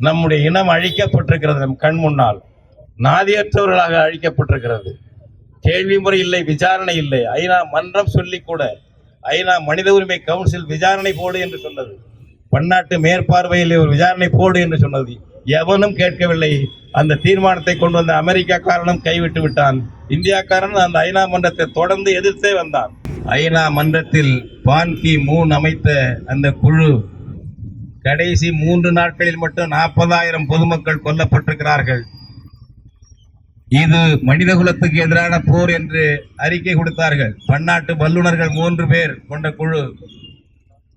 நம்முடைய இனம் அழிக்கப்பட்டிருக்கிறது. நம் கண் முன்னால் நாதியற்றவர்களாக அழிக்கப்பட்டிருக்கிறது. கேள்வி முறை இல்லை, விசாரணை இல்லை. ஐநா மன்றம் சொல்லி கூட ஐநா மனித உரிமை கவுன்சில் விசாரணை போடு என்று சொன்னது. பன்னாட்டு மேற்பார்வையில் ஒரு விசாரணை போடு என்று சொன்னது. எவனும் கேட்கவில்லை. அந்த தீர்மானத்தை கொண்டு வந்த அமெரிக்காக்காரனும் கைவிட்டு விட்டான். இந்தியாக்காரன் அந்த ஐநா மன்றத்தை தொடர்ந்து எதிர்த்தே வந்தான். ஐநா மன்றத்தில் பான் கி மூன் அமைத்த அந்த குழு கடைசி 3 நாட்களில் மட்டும் 40,000 பொதுமக்கள் கொல்லப்பட்டிருக்கிறார்கள். இது மனிதகுலத்துக்கு எதிரான போர் என்று அறிக்கை கொடுத்தார்கள். பன்னாட்டு வல்லுநர்கள் 3 பேர் கொண்ட குழு.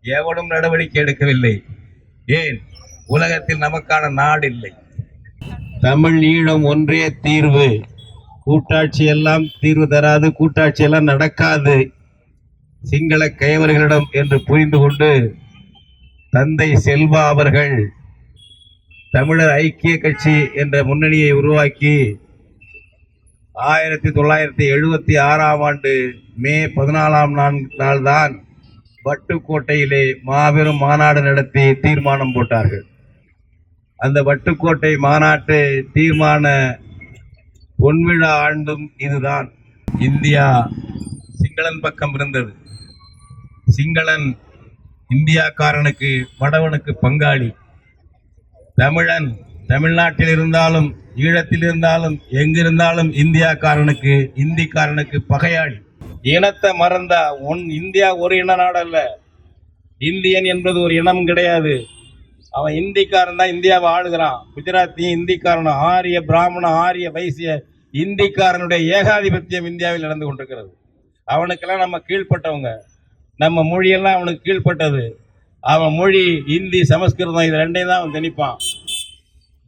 எவனும் நடவடிக்கை எடுக்கவில்லை. ஏன்? உலகத்தில் நமக்கான நாடு இல்லை. தமிழ் ஈழம் ஒன்றே தீர்வு. கூட்டாட்சி எல்லாம் தீர்வு தராது, கூட்டாட்சி எல்லாம் நடக்காது சிங்கள கைவர்களிடம் என்று புரிந்து கொண்டு தந்தை செல்வா அவர்கள் தமிழர் ஐக்கிய கட்சி என்ற முன்னணியை உருவாக்கி 1976ஆம் ஆண்டு மே 14ஆம் நாள் தான் வட்டுக்கோட்டையிலே மாபெரும் மாநாடு நடத்தி தீர்மானம் போட்டார்கள். அந்த வட்டுக்கோட்டை மாநாட்டு தீர்மான பொன்விழா ஆண்டும் இதுதான். இந்தியா சிங்களன் பக்கம் இருந்தது. சிங்களன் இந்தியாக்காரனுக்கு வடவனுக்கு பங்காளி. தமிழன் தமிழ்நாட்டில் இருந்தாலும் ஈழத்தில் இருந்தாலும் எங்கிருந்தாலும் இந்தியாக்காரனுக்கு இந்திக்காரனுக்கு பகையாளி. இனத்தை மறந்தா இந்தியா ஒரு இன நாடல்ல. இந்தியன் என்பது ஒரு இனம் கிடையாது. அவன் இந்திக்காரன் தான் இந்தியாவை ஆளுகிறான். குஜராத்தியும் இந்திக்காரனும், ஆரிய பிராமண ஆரிய வைசிய இந்திக்காரனுடைய ஏகாதிபத்தியம் இந்தியாவில் நடந்து கொண்டிருக்கிறது. அவனுக்கெல்லாம் நம்ம கீழ்பட்டவங்க. நம்ம மொழியெல்லாம் அவனுக்கு கீழ்பட்டது. அவன் மொழி இந்தி சமஸ்கிருதம் இது ரெண்டையும் தான் அவன் திணிப்பான்.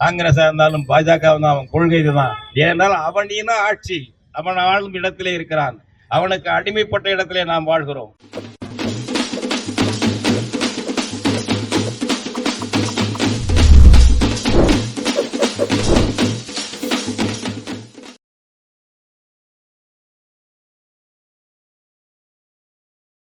காங்கிரஸா இருந்தாலும் பாஜக இருந்தாலும் அவன் கொள்கை இதுதான். ஏனென்றால் அவன் இன ஆட்சி. அவன் ஆளும் இடத்திலே இருக்கிறான். அவனுக்கு அடிமைப்பட்ட இடத்திலே நாம் வாழ்கிறோம்.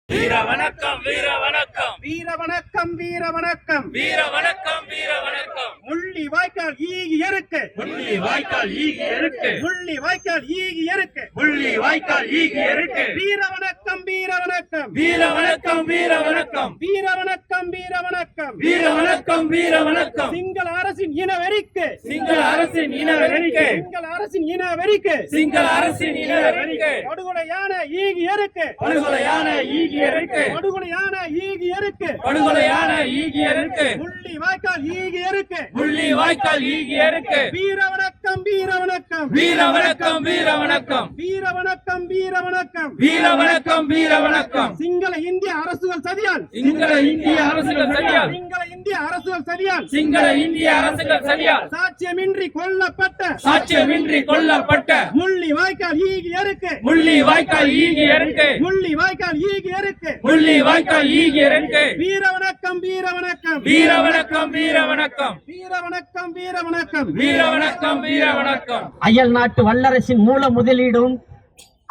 வீர வணக்கம், வீர வணக்கம், வீர வணக்கம், வீர வணக்கம், வீர வணக்கம், வீர வணக்கம். முள்ளி வாய்க்கால் ஈகி எருக்கு, முள்ளி வாய்க்கால் ஈகி எருக்கு, முள்ளி வாய்க்கால் ஈகி எருக்கு, முள்ளி வாய்க்கால் ஈகி எருக்கு. வீர வணக்கம், வீர வணக்கம், வீர வணக்கம், வீர வணக்கம், வீர வணக்கம், வீர வணக்கம், வீர வணக்கம், வீர வணக்கம். சிங்கள அரசின் இனவெறிக்கு, சிங்கள அரசின் இனவெறிக்கு, சிங்கள அரசின் இனவெறிக்கு, சிங்கள அரசின் இனவெறிக்கு. படுகொலையான ஈகி எருக்கு, படுகொலையான ஈகி எருக்கு, படுகொலையான ஈகி எருக்கு, படுகொலையான ஈகி எருக்கு. முள்ளி வாய்க்கால் ஈகி எருக்கு, முள்ளி வாய்க்கால் ஈகி எருக்கு. வீர வணக்கம், வீர வணக்கம், வீர வணக்கம், வீர வணக்கம், வீர வணக்கம், வீர வணக்கம், வீர வணக்கம், வீர வணக்கம். சிங்கள இந்திய அரசுகள் சதியால், சிங்கள இந்திய அரசுகள் சரியால், சிங்கள இந்திய அரசுகள் சதியால், சிங்கள இந்திய அரசுகள் சரியால் சாட்சியமின்றி கொல்லப்பட்ட, சாட்சியமின்றி கொல்லப்பட்ட முள்ளி வாய்க்கால் ஈகி எருக்கு, முள்ளி வாய்க்கால் ஈகி எருக்கு, முள்ளி வாய்க்கால் ஈகி எருக்கு. முள்ளி வாய்க்கால் ஈகி எருக்கு. வீர வணக்கம், வீர வணக்கம், வீர வணக்கம், வீர வணக்கம், வீர வணக்கம், வீர வணக்கம், வீர வணக்கம், வீர வணக்கம். அயல் நாட்டு வல்லரசின் மூல முதலீடும்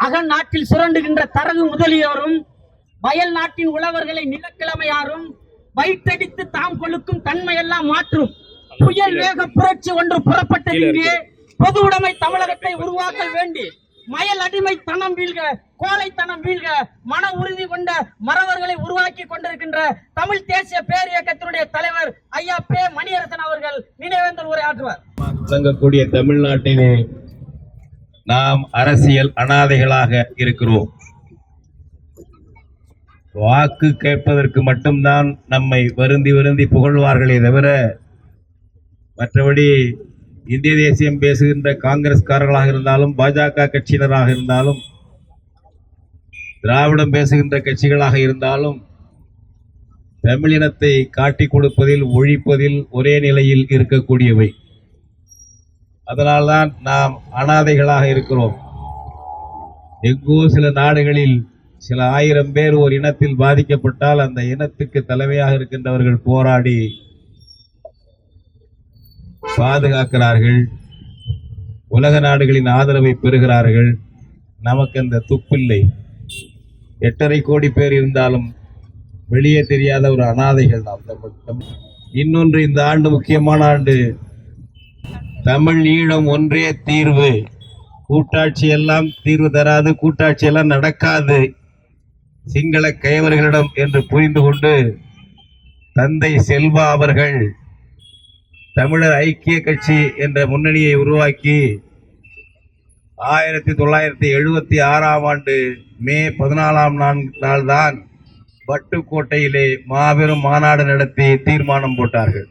அகல் நாட்டில் சுரண்டுகின்ற தரகு முதலியோரும் வயல் நாட்டின் உழவர்களை நிலக்கிழமையாரும் வயிற்றடித்து தாம் கொழுக்கும் தன்மையெல்லாம் மாற்றும் புயல் வேக புரட்சி ஒன்று புறப்பட்டது. பொது உடைமை தமிழகத்தை உருவாக்க வேண்டி மயல் அடிமைத்தனம் வீழ்க, கோழைத்தனம் வீழ்க, மன உறுதி கொண்ட மறவர்களை உருவாக்கி கொண்டிருக்கின்ற தமிழ் தேசிய பேரியக்கத்தினுடைய தலைவர் ஐயா பே மணியரசன் அவர்கள் நினைவேந்தல் உரையாற்றுவார். தங்கக்கூடிய தமிழ்நாட்டிலே நாம் அரசியல் அனாதைகளாக இருக்கிறோம். வாக்கு கேட்பதற்கு மட்டும்தான் நம்மை வருந்தி வருந்தி புகழ்வார்களே தவிர மற்றபடி இந்திய தேசியம் பேசுகின்ற காங்கிரஸ்காரர்களாக இருந்தாலும் பாஜக கட்சியினராக இருந்தாலும் திராவிடம் பேசுகின்ற கட்சிகளாக இருந்தாலும் தமிழினத்தை காட்டிக் கொடுப்பதில் ஒழிப்பதில் ஒரே நிலையில் இருக்கக்கூடியவை. அதனால்தான் நாம் அனாதைகளாக இருக்கிறோம். எங்கோ சில நாடுகளில் சில ஆயிரம் பேர் ஒரு இனத்தில் பாதிக்கப்பட்டால் அந்த இனத்துக்கு தலைமையாக இருக்கின்றவர்கள் போராடி பாதுகாக்கிறார்கள், உலக நாடுகளின் ஆதரவை பெறுகிறார்கள். நமக்கு அந்த துப்பில்லை. 8.5 கோடி பேர் இருந்தாலும் வெளியே தெரியாத ஒரு அனாதைகள் நாம். இன்னொன்று, இந்த ஆண்டு முக்கியமான ஆண்டு. தமிழ் ஈழம் ஒன்றே தீர்வு. கூட்டாட்சி எல்லாம் தீர்வு தராது, கூட்டாட்சி எல்லாம் நடக்காது சிங்கள கயவர்களிடம் என்று புரிந்து கொண்டு தந்தை செல்வா அவர்கள் தமிழர் ஐக்கிய கட்சி என்ற முன்னணியை உருவாக்கி 1976ஆம் ஆண்டு மே 14ஆம் நாள்தான் வட்டுக்கோட்டையிலே மாபெரும் மாநாடு நடத்தி தீர்மானம் போட்டார்கள்.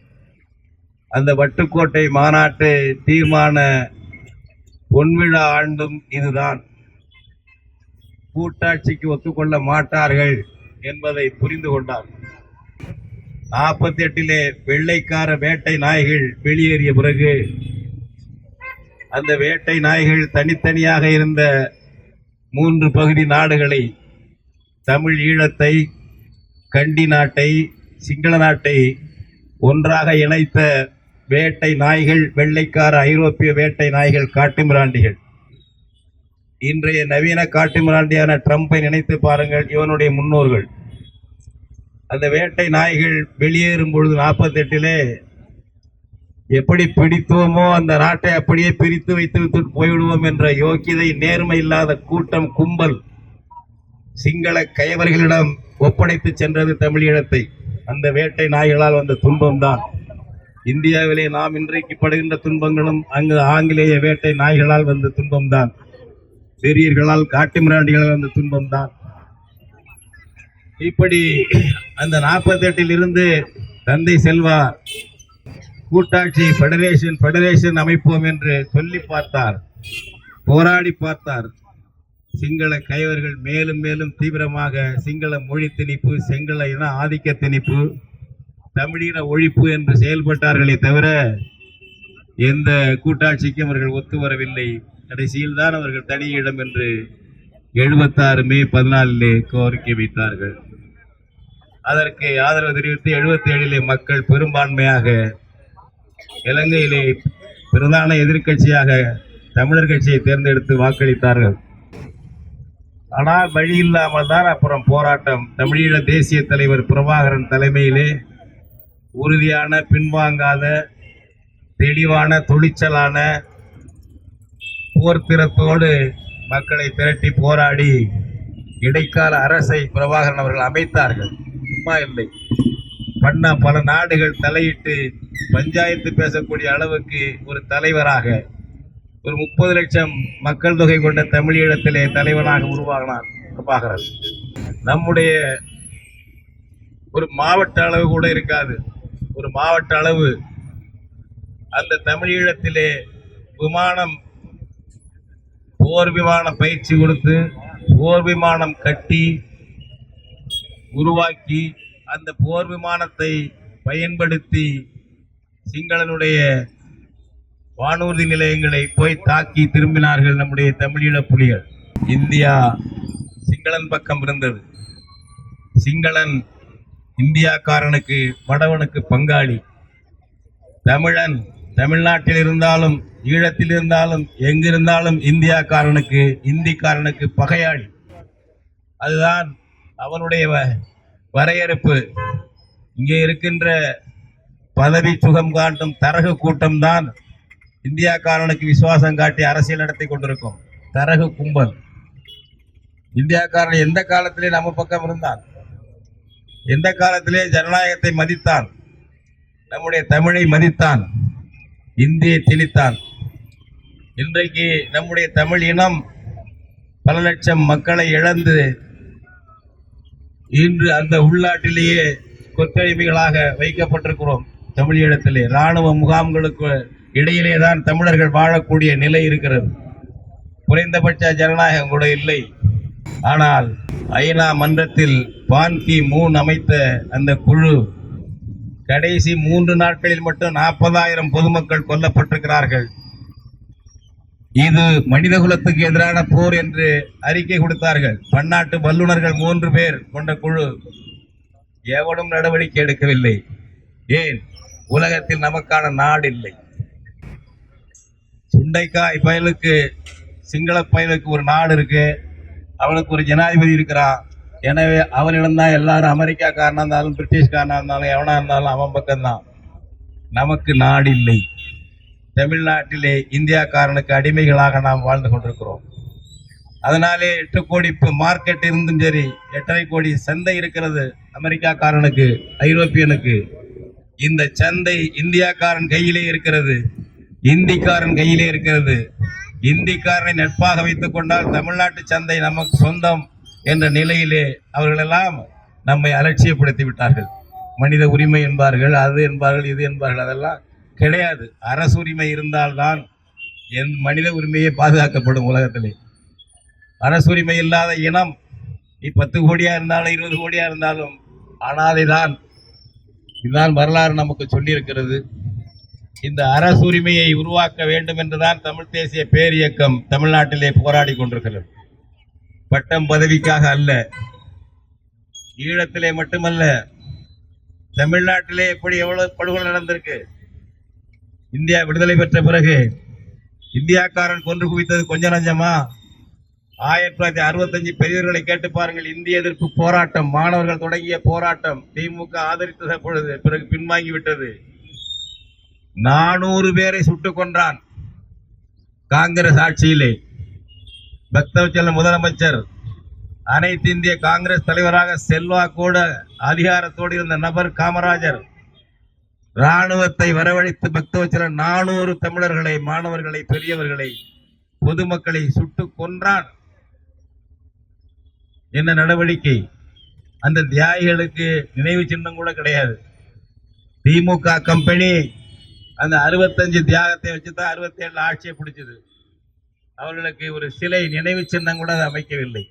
அந்த வட்டுக்கோட்டை மாநாட்டு தீர்மான பொன்விழா ஆண்டும் இதுதான். கூட்டாட்சிக்கு ஒத்துக்கொள்ள மாட்டார்கள் என்பதை புரிந்து கொண்டார். 48 வெள்ளைக்கார வேட்டை நாய்கள் வெளியேறிய பிறகு அந்த வேட்டை நாய்கள் தனித்தனியாக இருந்த 3 பகுதி நாடுகளை, தமிழ் ஈழத்தை, கண்டி நாட்டை, சிங்கள நாட்டை ஒன்றாக இணைத்த வேட்டை நாய்கள், வெள்ளைக்கார ஐரோப்பிய வேட்டை நாய்கள், காட்டுமிராண்டிகள். இன்றைய நவீன காட்டுமிராண்டியான ட்ரம்பை நினைத்து பாருங்கள், இவனுடைய முன்னோர்கள். அந்த வேட்டை நாய்கள் வெளியேறும் பொழுது 48 எப்படி பிடித்தோமோ அந்த நாட்டை அப்படியே பிரித்து வைத்து போய்விடுவோம் என்ற யோக்கியதை, நேர்மை இல்லாத கூட்டம், கும்பல் சிங்கள கயவர்களிடம் ஒப்படைத்து சென்றது தமிழீழத்தை. அந்த வேட்டை நாய்களால் வந்த துன்பம்தான் இந்தியாவிலே நாம் இன்றைக்கு படுகின்ற துன்பங்களும் அங்கு ஆங்கிலேய வேட்டை நாய்களால் வந்த துன்பம்தான், பெரியர்களால், காட்டுமிராண்டிகளால் வந்த துன்பம்தான். இப்படி அந்த 48 இருந்து தந்தை செல்வா கூட்டாட்சி ஃபெடரேஷன் அமைப்போம் என்று சொல்லி பார்த்தார், போராடி பார்த்தார். சிங்கள கயவர்கள் மேலும் மேலும் தீவிரமாக சிங்கள மொழி திணிப்பு, சிங்கள இன ஆதிக்க திணிப்பு, தமிழீழ ஒழிப்பு என்று செயல்பட்டார்களே தவிர எந்த கூட்டாட்சிக்கும் அவர்கள் ஒத்து வரவில்லை. கடைசியில் தான் அவர்கள் தனியிடம் என்று 76 மே 14 கோரிக்கை வைத்தார்கள். அதற்கு ஆதரவு தெரிவித்து 77 மக்கள் பெரும்பான்மையாக இலங்கையிலே பிரதான எதிர்க்கட்சியாக தமிழர் கட்சியை தேர்ந்தெடுத்து வாக்களித்தார்கள். ஆனால் வழி இல்லாமல் தான் அப்புறம் போராட்டம். தமிழீழ தேசிய தலைவர் பிரபாகரன் தலைமையிலே உறுதியான, பின்வாங்காத, தெளிவான, துணிச்சலான போர்த்திறத்தோடு மக்களை திரட்டி போராடி இடைக்கால அரசை பிரபாகரன் அவர்கள் அமைத்தார்கள். சும்மா இல்லை, பல நாடுகள் தலையிட்டு பஞ்சாயத்து பேசக்கூடிய அளவுக்கு ஒரு தலைவராக, ஒரு 30 லட்சம் மக்கள் தொகை கொண்ட தமிழீழத்திலே தலைவனாக உருவாகினார் பிரபாகரன். நம்முடைய ஒரு மாவட்ட அளவு கூட இருக்காது, ஒரு மாவட்ட அளவு அந்த தமிழீழத்திலே போர் விமானம் பயிற்சி கொடுத்து, போர் விமானம் கட்டி உருவாக்கி, அந்த போர் விமானத்தை பயன்படுத்தி சிங்களனுடைய வானூர்தி நிலையங்களை போய் தாக்கி திரும்பினார்கள் நம்முடைய தமிழீழ புலிகள். இந்தியா சிங்களன் பக்கம் இருந்தது. சிங்களன் இந்தியாக்காரனுக்கு, வடவனுக்கு பங்காளி. தமிழன் தமிழ்நாட்டில் இருந்தாலும், ஈழத்தில் இருந்தாலும், எங்கிருந்தாலும் இந்தியாக்காரனுக்கு, இந்திக்காரனுக்கு பகையாளி. அதுதான் அவனுடைய வரையறுப்பு. இங்கே இருக்கின்ற பதவி சுகம் காட்டும் தரகு கூட்டம்தான் இந்தியாக்காரனுக்கு விசுவாசம் காட்டி அரசியல் நடத்தி கொண்டிருக்கும் தரகு கும்பல். இந்தியாக்காரன் எந்த காலத்திலே நம்ம பக்கம் இருந்தான், எந்த காலத்திலே ஜனநாயகத்தை மதித்தான், நம்முடைய தமிழை மதித்தான், இந்தியை திணித்தான். இன்றைக்கு நம்முடைய தமிழ் இனம் பல லட்சம் மக்களை இழந்து இன்று அந்த உள்நாட்டிலேயே கொத்தடிமைகளாக வைக்கப்பட்டிருக்கிறோம். தமிழீழத்திலே இராணுவ முகாம்களுக்கு இடையிலே தான் தமிழர்கள் வாழக்கூடிய நிலை இருக்கிறது. குறைந்தபட்ச ஜனநாயகம் கூட இல்லை. ஆனால் ஐநா மன்றத்தில் பான் கி மூன் அமைத்த அந்த குழு கடைசி 3 நாட்களில் மட்டும் 40,000 பொதுமக்கள் கொல்லப்பட்டிருக்கிறார்கள். இது மனிதகுலத்துக்கு எதிரான போர் என்று அறிக்கை கொடுத்தார்கள். பன்னாட்டு வல்லுநர்கள் 3 பேர் கொண்ட குழு. எவனும் நடவடிக்கை எடுக்கவில்லை. ஏன்? உலகத்தில் நமக்கான நாடு இல்லை. சுண்டைக்காய் பயலுக்கு, சிங்கள பயலுக்கு ஒரு நாடு இருக்கு, அவனுக்கு ஒரு ஜனாதிபதி இருக்கிறான். எனவே அவனிடம்தான் எல்லாரும், அமெரிக்காக்காரனா இருந்தாலும், பிரிட்டிஷ்காரனா இருந்தாலும், எவனா இருந்தாலும் அவன் பக்கம்தான். நமக்கு நாடு இல்லை. தமிழ்நாட்டிலே இந்தியாக்காரனுக்கு அடிமைகளாக நாம் வாழ்ந்து கொண்டிருக்கிறோம். அதனாலே 8 கோடி மார்க்கெட் இருந்தும் சரி, 8.5 கோடி சந்தை இருக்கிறது அமெரிக்காக்காரனுக்கு, ஐரோப்பியனுக்கு. இந்த சந்தை இந்தியாக்காரன் கையிலே இருக்கிறது, இந்திக்காரன் கையிலே இருக்கிறது. இந்திக்காரனை நட்பாக வைத்துக் கொண்டால் தமிழ்நாட்டு சந்தை நமக்கு சொந்தம் என்ற நிலையிலே அவர்களெல்லாம் நம்மை அலட்சியப்படுத்தி விட்டார்கள். மனித உரிமை என்பார்கள், அது என்பார்கள், இது என்பார்கள். அதெல்லாம் கிடையாது. அரசு உரிமை இருந்தால்தான் என் மனித உரிமையை பாதுகாக்கப்படும் உலகத்திலே. அரசு உரிமை இல்லாத இனம் 10 கோடியா இருந்தாலும் 20 கோடியா இருந்தாலும் அனாதைதான். இதுதான் வரலாறு நமக்கு சொல்லியிருக்கிறது. இந்த அரசு உரிமையை உருவாக்க வேண்டும் என்றுதான் தமிழ் தேசிய பேரியக்கம் தமிழ்நாட்டிலே போராடி கொண்டிருக்கிறது. பட்டம் பதவிக்காக அல்ல, ஈழத்திலே மட்டுமல்ல, தமிழ்நாட்டிலே எப்படி எவ்வளவு படுகொலை நடந்திருக்கு. இந்தியா விடுதலை பெற்ற பிறகு இந்தியாக்காரன் கொன்று குவித்தது கொஞ்சம் நஞ்சமா? 1965 பெரியவர்களை கேட்டு பாருங்கள். இந்திய எதிர்ப்பு போராட்டம், மாணவர்கள் தொடங்கிய போராட்டம் திமுக ஆதரித்த பொழுது பிறகு பின்வாங்கி விட்டது. 400 பேரை சுட்டுக் கொன்றான் காங்கிரஸ் ஆட்சியிலே. பக்தவச்சல முதலமைச்சர், அனைத்து இந்திய காங்கிரஸ் தலைவராக செல்வா கூட அதிகாரத்தோடு இருந்த நபர் காமராஜர் ராணுவத்தை வரவழைத்து பக்தவச்சல 400 தமிழர்களை, மாணவர்களை, பெரியவர்களை, பொதுமக்களை சுட்டுக் கொன்றான். என்ன நடவடிக்கை? அந்த தியாகிகளுக்கு நினைவு சின்னம் கூட கிடையாது. திமுக கம்பெனி அந்த 65 தியாகத்தை வச்சுதான் 67 ஆட்சியை பிடிச்சது. அவர்களுக்கு ஒரு சிலை, நினைவு சின்னம் கூட அமைக்கவில்லை.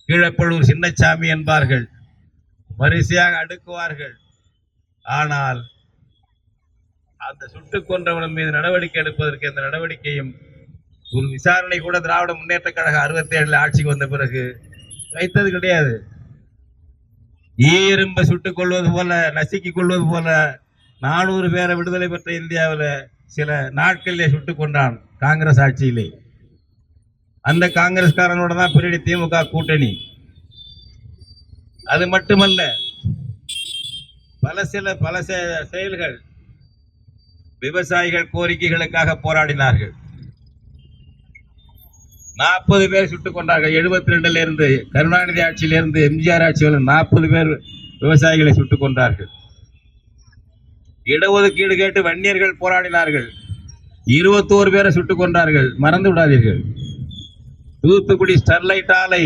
கீழப்பழுவூர் சின்னசாமி என்பார்கள், வரிசையாக அடுக்குவார்கள். ஆனால் அந்த சுட்டுக் கொன்றவன் மீது நடவடிக்கை எடுப்பதற்கு எந்த நடவடிக்கையும், ஒரு விசாரணை கூட திராவிட முன்னேற்ற கழக 67 ஆட்சிக்கு வந்த பிறகு வைத்தது கிடையாது. ஈரும்பை சுட்டுக் கொள்வது போல, நசுக்கிக் கொள்வது போல 400 பேரை விடுதலை பெற்ற இந்தியாவில் சில நாட்களிலே சுட்டுக் கொண்டான் காங்கிரஸ் ஆட்சியிலே. அந்த காங்கிரஸ்காரனோட தான் பின்னாடி திமுக கூட்டணி. அது மட்டுமல்ல, பல செயல்கள். விவசாயிகள் கோரிக்கைகளுக்காக போராடினார்கள். 40 பேர் சுட்டுக் கொண்டார்கள். 72 இருந்து, கருணாநிதி ஆட்சியிலிருந்து எம்ஜிஆர் ஆட்சி வரை 40 பேர் விவசாயிகளை சுட்டுக் கொண்டார்கள். இடஒதுக்கீடு கேட்டு வன்னியர்கள் போராடினார்கள். 21 பேரை சுட்டுக் கொண்டார்கள். மறந்து விடாதீர்கள். தூத்துக்குடி ஸ்டெர்லைட் ஆலை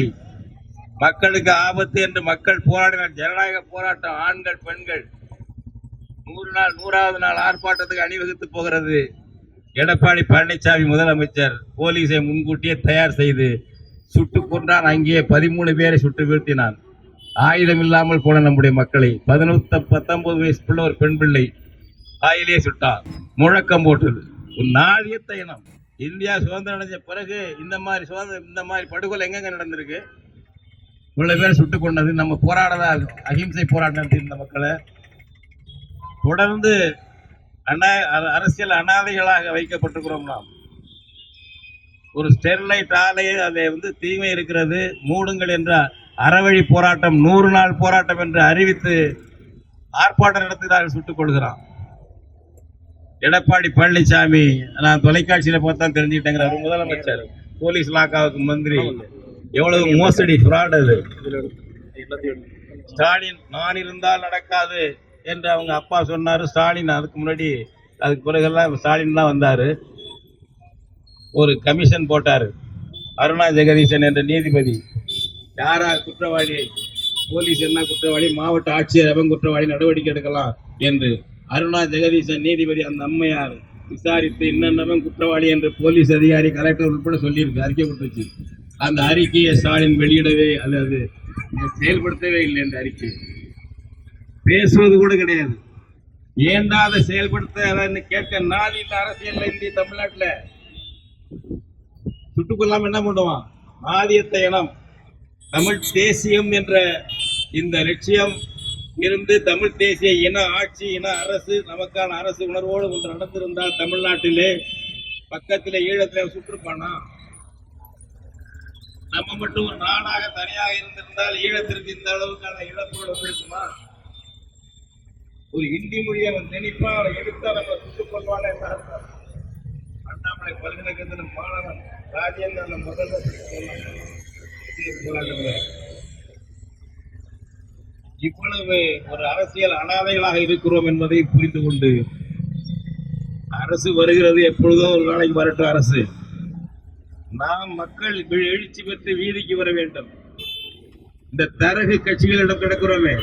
மக்களுக்கு ஆபத்து என்று மக்கள் போராடினார். ஜனநாயக போராட்டம், ஆண்கள் பெண்கள். 100வது நாள் ஆர்ப்பாட்டத்துக்கு அணிவகுத்து போகிறது. எடப்பாடி பழனிசாமி முதலமைச்சர் போலீஸை முன்கூட்டியே தயார் செய்து சுட்டுக் கொண்டான். அங்கே 13 பேரை சுட்டு வீழ்த்தினான். ஆயுதம் இல்லாமல் போன நம்முடைய மக்களை, 19 வயசு பிள்ளை, ஒரு பெண் பிள்ளை ஆயிலே சுட்டார். முழக்கம் போட்டது. ஒரு நாதியத்த இனம். இந்தியா சுதந்திரம் அடைஞ்ச பிறகு இந்த மாதிரி படுகொலை எங்கெங்க நடந்திருக்கு? இவ்வளவு பேர் சுட்டுக் கொண்டது. நம்ம போராடாத அகிம்சை போராட்டம் நடத்தி இந்த மக்களை தொடர்ந்து அரசியல் அனாதைகளாக வைக்கப்பட்டிருக்கிறோம். நாம் ஒரு ஸ்டெர்லைட் ஆலையை, அதை தீமை இருக்கிறது, மூடுங்கள் என்ற அறவழி போராட்டம், 100 நாள் போராட்டம் என்று அறிவித்து ஆர்ப்பாட்டம் நடத்துகிறார்கள். சுட்டுக் கொள்கிறான் எடப்பாடி பழனிசாமி. நான் தொலைக்காட்சியில பார்த்தா தெரிஞ்சுக்கிட்டேங்கிற ஒரு முதலமைச்சர், போலீஸ் லாக்காவுக்கு மந்திரி. எவ்வளவு மோசடி, ஃப்ராட் அது. ஸ்டாலின், நான் இருந்தால் நடக்காது என்று அவங்க அப்பா சொன்னாரு. ஸ்டாலின் அதுக்கு முன்னாடி, அதுக்கு பிறகெல்லாம் ஸ்டாலின் தான் வந்தாரு. ஒரு கமிஷன் போட்டாரு. அருணா ஜெகதீசன் என்ற நீதிபதி. யாரா குற்றவாளி, போலீஸ் என்ன குற்றவாளி, மாவட்ட ஆட்சியர் எவன் குற்றவாளி, நடவடிக்கை எடுக்கலாம் என்று அருணா ஜெகதீசன் நீதிபதி அந்த அம்மையார் விசாரித்து இன்னவன் குற்றவாளி என்று போலீஸ் அதிகாரி, கலெக்டர் உட்பட சொல்லியிருக்கு, அறிக்கை கொடுத்துச்சு. அந்த அறிக்கையை ஸ்டாலின் வெளியிடவே அல்லது செயல்படுத்தவே இல்லை. அந்த அறிக்கை பேசுவது கூட கிடையாது. ஏண்டா அதை செயல்படுத்த கேட்க நாள் இந்த அரசியல் இந்திய தமிழ்நாட்டில் சுட்டுக்கொள்ளாம என்ன பண்ணுவான்? ஆதியத்த இனம். தமிழ் தேசியம் என்ற இந்த லட்சியம் இருந்து தமிழ் தேசிய இன ஆட்சி, இன அரசு, நமக்கான அரசு உணர்வோடு ஒன்று நடந்திருந்தால் தமிழ்நாட்டிலே, பக்கத்திலே ஈழத்திலே சுற்றுப்பானா? நம்ம மட்டும் ஒரு நாடாக தனியாக இருந்திருந்தால் ஈழத்திற்கு இந்த அளவுக்கான இழப்புகள் வந்திருக்குமா? ஒரு ஹிந்தி மொழியை அவன் திணிப்பா, அவனை எடுத்தா நம்ம சுட்டுக் கொள்வானே. அண்ணாமலை பல்கலைக்கழகத்தின் மாணவன் ராஜேந்திரன் முதல்ல இவ்வளவு ஒரு அரசியல் அனாதைகளாக இருக்கிறோம் என்பதை புரிந்து கொண்டு அரசு வருகிறது, எப்பொழுதோ ஒரு நாளைக்கு வரட்டும் அரசு. நாம் மக்கள் எழுச்சி பெற்று வீதிக்கு வர வேண்டும். இந்த தரகு கட்சிகளிடம் கிடக்கிறோமே,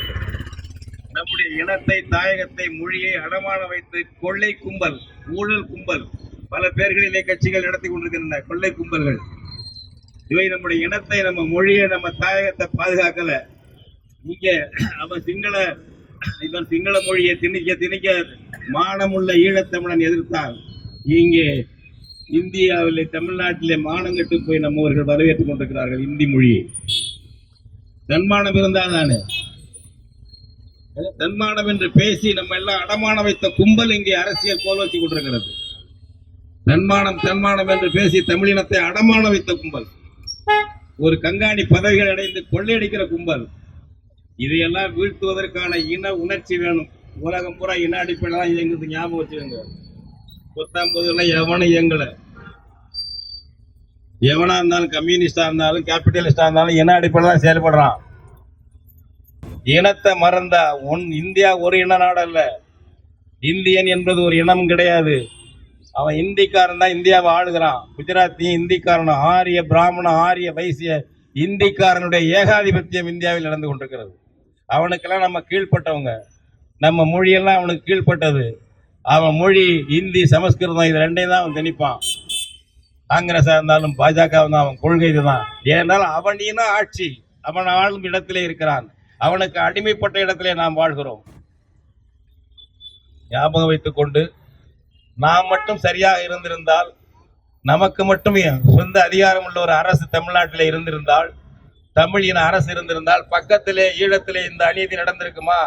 நம்முடைய இனத்தை, தாயகத்தை, மொழியை அடமான வைத்து கொள்ளை கும்பல், ஊழல் கும்பல், பல பேர்களிலே கட்சிகள் நடத்தி கொண்டிருக்கின்றன. கொள்ளை கும்பல்கள் இவை நம்முடைய இனத்தை, நம்ம மொழியை, நம்ம தாயகத்தை பாதுகாக்கல. இங்க அவன் இவன் சிங்கள மொழியை திணிக்க மானமுள்ள ஈழத்தமிழன் எதிர்த்தால், இங்கே இந்தியாவிலே, தமிழ்நாட்டிலே மானங்கட்டு போய் நம்மவர்கள் வரவேற்றுக் கொண்டிருக்கிறார்கள் இந்தி மொழியை. தன்மானம் இருந்தால் தானே, தன்மானம் என்று பேசி நம்ம எல்லாம் அடமான வைத்த கும்பல் இங்கே அரசியல் கோல் வச்சு கொண்டிருக்கிறது. தன்மானம் என்று பேசி தமிழினத்தை அடமான வைத்த கும்பல், ஒரு கண்காணி பதவிகள் அடைந்து கொள்ளையடிக்கிற கும்பல். இதையெல்லாம் வீழ்த்துவதற்கான இன உணர்ச்சி வேணும். உலகம் பூரா இன அடிப்படையில் தான் இயங்குது, ஞாபகம் வச்சுக்கோங்க. 19 எவனும் இயங்கல. எவனா இருந்தாலும், கம்யூனிஸ்டா இருந்தாலும், கேபிட்டலிஸ்டா இருந்தாலும் இன அடிப்படையில் தான் செயல்படுறான். இனத்தை மறந்தா இந்தியா ஒரு இன நாடு அல்ல. இந்தியன் என்பது ஒரு இனம் கிடையாது. அவன் இந்திக்காரன் தான் இந்தியாவை ஆளுகிறான். குஜராத்தியும் இந்திக்காரன், ஆரிய பிராமண, ஆரிய வைசிய இந்திக்காரனுடைய ஏகாதிபத்தியம் இந்தியாவில் நடந்து கொண்டிருக்கிறது. அவனுக்கெல்லாம் நம்ம கீழ்பட்டவங்க. நம்ம மொழியெல்லாம் அவனுக்கு கீழ்பட்டது. அவன் மொழி இந்தி, சமஸ்கிருதம், இது ரெண்டையும் தான் அவன் திணிப்பான். காங்கிரஸா இருந்தாலும் பாஜக அவன் கொள்கை இதுதான். ஏனால் அவன் இன ஆட்சி, அவன் ஆளும் இடத்திலே இருக்கிறான். அவனுக்கு அடிமைப்பட்ட இடத்திலே நாம் வாழ்கிறோம். ஞாபகம் வைத்துக் கொண்டு, நாம் மட்டும் சரியாக இருந்திருந்தால், நமக்கு மட்டும் சொந்த அதிகாரம் உள்ள ஒரு அரசு தமிழ்நாட்டிலே இருந்திருந்தால், தமிழ் இன அரசு இருந்திருந்தால், பக்கத்திலே ஈழத்திலே இந்த அநீதி நடந்திருக்குமா?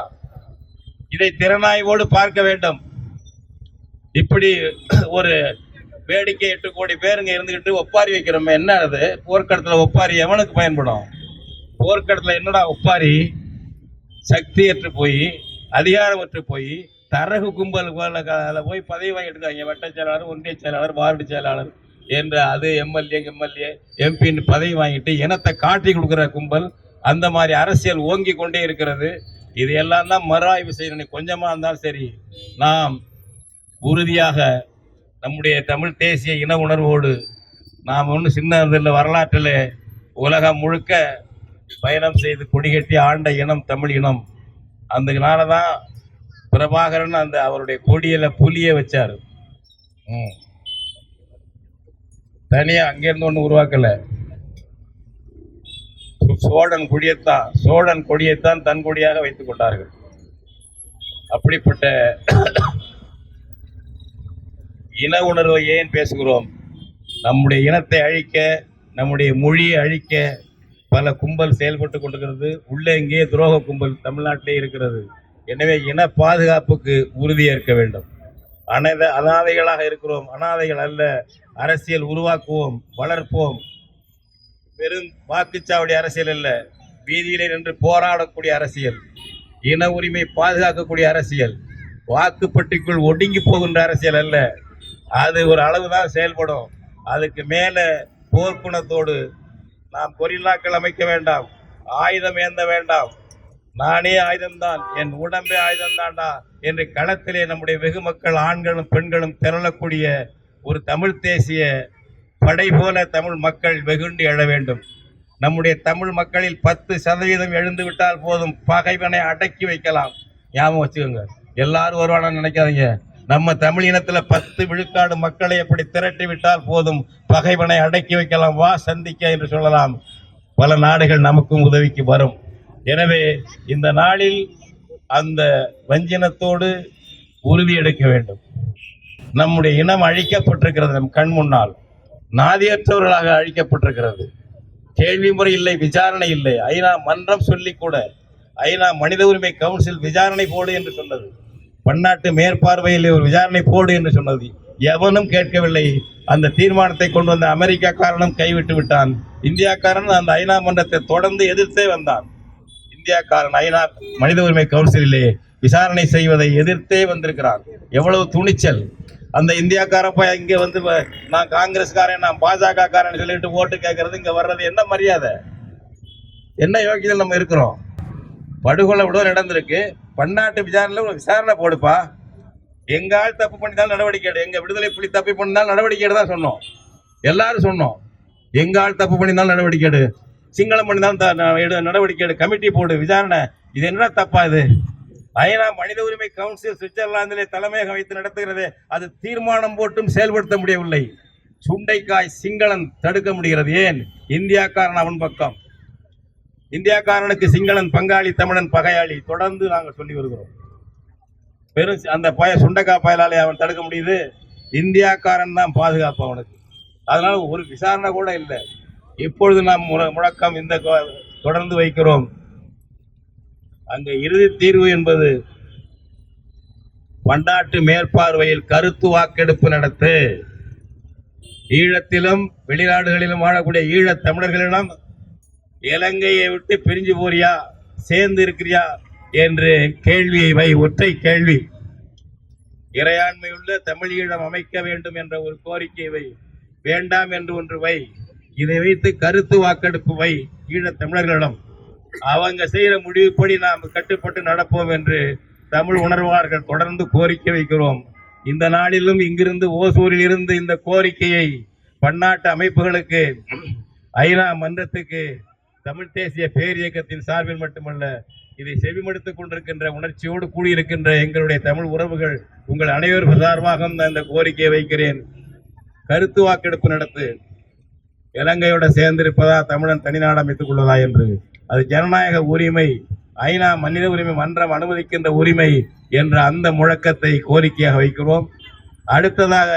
இதை திறனாய்வோடு பார்க்க வேண்டும். இப்படி ஒரு வேடிக்கை 8 கோடி பேருங்க இருந்துகிட்டு ஒப்பாரி வைக்கிறோமே, என்ன அது? போர்க்களத்துல ஒப்பாரி எவனுக்கு பயன்படும்? போர்க்களத்துல என்னடா ஒப்பாரி? சக்தியற்று போய், அதிகாரமற்று போய், தரகு கும்பல் போய் பதவி வாங்கிட்டு இருக்காங்க. வட்ட செயலாளர், ஒன்றிய செயலாளர், வார்டு செயலாளர் என்ற அது எம்எல்ஏ எம்பின்னு பதவி வாங்கிட்டு இனத்தை காட்டி கொடுக்குற கும்பல். அந்த மாதிரி அரசியல் ஓங்கி கொண்டே இருக்கிறது. இது எல்லாம் தான் மறுஆய்வு செய்யணும். கொஞ்சமா இருந்தாலும் சரி, நாம் உறுதியாக நம்முடைய தமிழ் தேசிய இன உணர்வோடு நாம் ஒன்றும் சின்ன வரலாற்றில் உலகம் முழுக்க பயணம் செய்து கொடிகட்டி ஆண்ட இனம் தமிழ் இனம். அதனால தான் பிரபாகரன் அந்த அவருடைய கொடியில புலியை வச்சார். தனியா அங்கிருந்து ஒண்ணு உருவாக்கல. சோழன் கொடியைத்தான் தன் கொடியாக வைத்துக் கொண்டார்கள். அப்படிப்பட்ட இன உணர்வை ஏன் பேசுகிறோம்? நம்முடைய இனத்தை அழிக்க, நம்முடைய மொழியை அழிக்க பல கும்பல் செயல்பட்டு கொண்டிருக்கிறது. உள்ளே இங்கே துரோக கும்பல் தமிழ்நாட்டிலே இருக்கிறது. எனவே இன பாதுகாப்புக்கு உறுதியேற்க வேண்டும். அனாதைகளாக இருக்கிறோம், அனாதைகள் அல்ல. அரசியல் உருவாக்குவோம், வளர்ப்போம். வெறும் வாக்குச்சாவடி அரசியல் அல்ல, வீதியிலே நின்று போராடக்கூடிய அரசியல், இன உரிமை பாதுகாக்கக்கூடிய அரசியல், வாக்குப்பட்டிக்குள் ஒடுங்கி போகின்ற அரசியல் அல்ல. அது ஒரு அளவுதான் செயல்படும். அதுக்கு மேல போர்க்குணத்தோடு நாம் கொரில்லாக்கள் அமைக்க வேண்டாம், ஆயுதம் ஏந்த வேண்டாம். நானே ஆயுதம்தான், என் உடம்பே ஆயுதம்தான்டா என்று களத்திலே நம்முடைய வெகு மக்கள், ஆண்களும் பெண்களும் திரளக்கூடிய ஒரு தமிழ் தேசிய படை போல தமிழ் மக்கள் வெகுண்டி எழ வேண்டும். நம்முடைய தமிழ் மக்களில் 10% எழுந்து விட்டால் போதும், பகைவனை அடக்கி வைக்கலாம். ஞாபகம் வச்சுக்கோங்க. எல்லாரும் வருவானு நினைக்காதீங்க. நம்ம தமிழ் இனத்துல 10 விழுக்காடு மக்களை எப்படி திரட்டி விட்டால் போதும், பகைவனை அடக்கி வைக்கலாம். வா சந்திக்க என்று சொல்லலாம். பல நாடுகள் நமக்கும் உதவிக்கு வரும். எனவே இந்த நாளில் அந்த வஞ்சினத்தோடு உறுதி எடுக்க வேண்டும். நம்முடைய இனம் அழிக்கப்பட்டிருக்கிறது, நம் கண் முன்னால் நாதியற்றவர்களாக அழிக்கப்பட்டிருக்கிறது. கேள்வி முறை இல்லை, விசாரணை இல்லை. ஐநா மன்றம் சொல்லி கூட, ஐநா மனித உரிமை கவுன்சில் விசாரணை போடு என்று சொன்னது, பன்னாட்டு மேற்பார்வையில் ஒரு விசாரணை போடு என்று சொன்னது. எவனும் கேட்கவில்லை. அந்த தீர்மானத்தை கொண்டு வந்த அமெரிக்காக்காரனும் கைவிட்டு விட்டான். இந்தியாக்காரன் அந்த ஐநா மன்றத்தை தொடர்ந்து எதிர்த்தே வந்தான். இந்தியாக்காரன் ஐநா மனித உரிமை கவுன்சிலே விசாரணை செய்வதை எதிர்த்தே வந்திருக்கிறார். எவ்வளவு துணிச்சல்! அந்த இந்தியாக்காரப்ப இங்க வந்து நான் காங்கிரஸ்காரன், நான் பாஜக காரன் சொல்லிட்டு ஓட்டு கேட்கறது, இங்க வர்றது என்ன மரியாதை, என்ன யோகியத்தில் நம்ம இருக்கிறோம்? படுகொலை விட நடந்திருக்கு. பன்னாட்டு விசாரணை போடுப்பா. எங்க ஆள் தப்பு பண்ணிதான் நடவடிக்கை எடு. எங்க விடுதலை புலி தப்பு பண்ணிதான் நடவடிக்கை தான் சொன்னோம். எல்லாரும் சொன்னோம், எங்க ஆள் தப்பு பண்ணிதான் நடவடிக்கை எடு, சிங்களம் பண்ணிதான் நடவடிக்கை எடு, கமிட்டி போடு, விசாரணை. இது என்ன தப்பா? இது ஐநா மனித உரிமை கவுன்சில் சுவிட்சர்லாந்திலே தலைமையகம் வைத்து நடத்துகிறது. அது தீர்மானம் போட்டும் செயல்படுத்த முடியவில்லை. சுண்டைக்காய் சிங்களன் தடுக்க முடிகிறது. ஏன்? இந்தியாக்காரன் அவன் பக்கம். இந்தியாக்காரனுக்கு சிங்களன் பங்காளி, தமிழன் பகையாளி. தொடர்ந்து நாங்கள் சொல்லி வருகிறோம். பெரும் அந்த சுண்டைக்காய் பயலாலே அவன் தடுக்க முடியுது. இந்தியாக்காரன் தான் பாதுகாப்பு அவனுக்கு. அதனால ஒரு விசாரணை கூட இல்லை. இப்பொழுது நாம் முழக்கம் இந்த தொடர்ந்து வைக்கிறோம். அங்க இறுதி தீர்வு என்பது பன்னாட்டு மேற்பார்வையில் கருத்து வாக்கெடுப்பு நடத்து. ஈழத்திலும் வெளிநாடுகளிலும் வாழக்கூடிய ஈழத் தமிழர்களிடம் இலங்கையை விட்டு பிரிஞ்சு போறியா, சேர்ந்து இருக்கிறியா என்று கேள்வியை வை. ஒற்றை கேள்வி. இறையாண்மையுள்ள தமிழீழம் அமைக்க வேண்டும் என்ற ஒரு கோரிக்கையை வை. வேண்டாம் என்று ஒன்று வை. இதை வைத்து கருத்து வாக்கெடுப்பு வை ஈழத் தமிழர்களிடம். அவங்க செய்யற முடிவுப்படி நாம் கட்டுப்பட்டு நடப்போம் என்று தமிழ் உணர்வாளர்கள் தொடர்ந்து கோரிக்கை வைக்கிறோம். இந்த நாளிலும் இங்கிருந்து ஓசூரில் இருந்து இந்த கோரிக்கையை பன்னாட்டு அமைப்புகளுக்கு, ஐநா மன்றத்துக்கு, தமிழ் தேசிய பேரியக்கத்தின் சார்பில் மட்டுமல்ல, இதை செவிமடுத்துக் கொண்டிருக்கின்ற உணர்ச்சியோடு கூடியிருக்கின்ற எங்களுடைய தமிழ் உறவுகள் உங்கள் அனைவரும் சார்பாக இந்த கோரிக்கையை வைக்கிறேன். கருத்து வாக்கெடுப்பு நடத்து. இலங்கையோட சேர்ந்திருப்பதா, தமிழன் தனிநாடு அமைத்துக் கொள்வதா என்று. அது ஜனநாயக உரிமை, ஐநா மனித உரிமை மன்றம் அனுமதிக்கின்ற உரிமை என்ற அந்த முழக்கத்தை கோரிக்கையாக வைக்கிறோம். அடுத்ததாக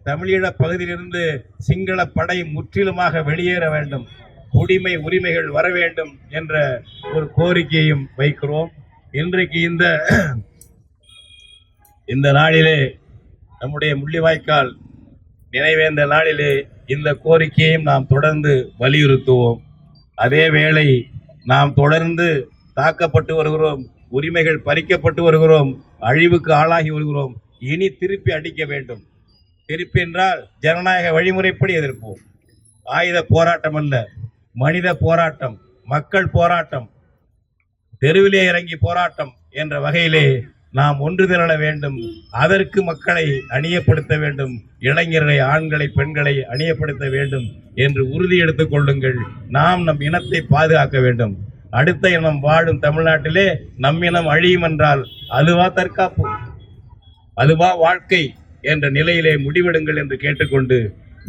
தமிழீழ பகுதியிலிருந்து சிங்கள படை முற்றிலுமாக வெளியேற வேண்டும், குடிமை உரிமைகள் வர வேண்டும் என்ற ஒரு கோரிக்கையும் வைக்கிறோம். இன்றைக்கு இந்த நாளிலே நம்முடைய முள்ளிவாய்க்கால் நினைவேந்த நாளிலே இந்த கோரிக்கையையும் நாம் தொடர்ந்து வலியுறுத்துவோம். அதே வேளை நாம் தொடர்ந்து தாக்கப்பட்டு வருகிறோம், உரிமைகள் பறிக்கப்பட்டு வருகிறோம், அழிவுக்கு ஆளாகி வருகிறோம். இனி திருப்பி அடிக்க வேண்டும். திருப்பி என்றால் ஜனநாயக வழிமுறைப்படி எதிர்ப்போம். ஆயுத போராட்டம் அல்ல, மனித போராட்டம், மக்கள் போராட்டம், தெருவிலே இறங்கி போராட்டம் என்ற வகையிலே நாம் ஒன்று திரள வேண்டும். அதற்கு மக்களை அணியப்படுத்த வேண்டும், இளைஞர்களை, ஆண்களை, பெண்களை அணியப்படுத்த வேண்டும் என்று உறுதி எடுத்துக் கொள்ளுங்கள். நாம் நம் இனத்தை பாதுகாக்க வேண்டும். அடுத்த இனம் வாழும் தமிழ்நாட்டிலே நம் இனம் அழியும் என்றால் அதுவா தற்காப்பு, அதுவா வாழ்க்கை என்ற நிலையிலே முடிவெடுங்கள் என்று கேட்டுக்கொண்டு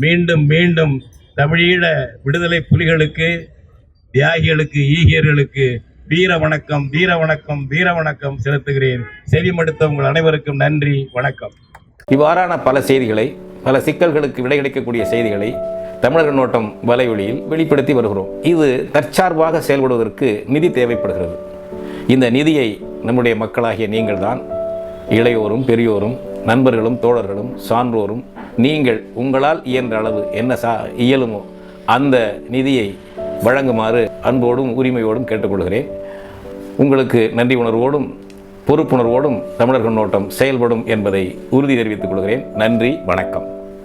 மீண்டும் மீண்டும் தமிழீழ விடுதலை புலிகளுக்கு, தியாகிகளுக்கு, ஈகியர்களுக்கு வீர வணக்கம், வீர வணக்கம், வீர வணக்கம் செலுத்துகிறேன். செவிமடுத்த உங்கள் அனைவருக்கும் நன்றி, வணக்கம். இவ்வாறான பல செய்திகளை, பல சிக்கல்களுக்கு விடையளிக்கக்கூடிய செய்திகளை தமிழர் கண்ணோட்டம் வலைவெளியில் வெளிப்படுத்தி வருகிறோம். இது தற்சார்பாக செயல்படுவதற்கு நிதி தேவைப்படுகிறது. இந்த நிதியை நம்முடைய மக்களாகிய நீங்கள் தான், இளையோரும் பெரியோரும் நண்பர்களும் தோழர்களும் சான்றோரும், நீங்கள் உங்களால் இயன்ற அளவு என்ன இயலுமோ அந்த நிதியை வழங்குமாறு அன்போடும் உரிமையோடும் கேட்டுக்கொள்கிறேன். உங்களுக்கு நன்றி உணர்வோடும் பொறுப்புணர்வோடும் தமிழர் கண்ணோட்டம் செயல்படும் என்பதை உறுதி தெரிவித்துக் கொள்கிறேன். நன்றி, வணக்கம்.